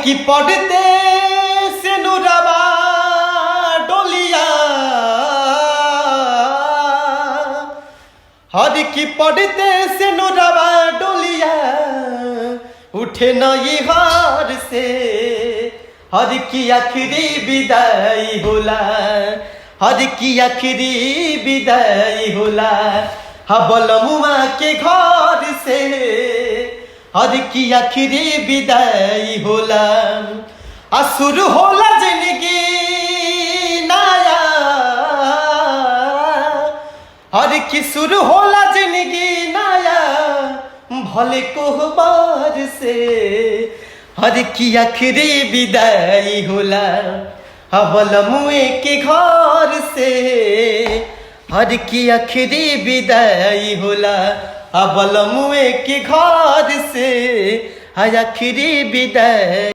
की पढ़ते से नुरवा डोलिया, हर की पढ़ते से नुरवा डोलिया, उठे न ये हार से हर की आखिरी विदाई होला, हर की आखिरी विदाई होला। बलमुआ के घर से हर की आखिरी विदाई होला। असुर होला जिंदगी नया, हर की सुर होला जिंदगी नया, भले कोहबार से हर की आखिरी विदाई होला। बलमुए के घर से हर की आखिरी विदाई होला। बलमुए के घर से हर आखिरी विदाई।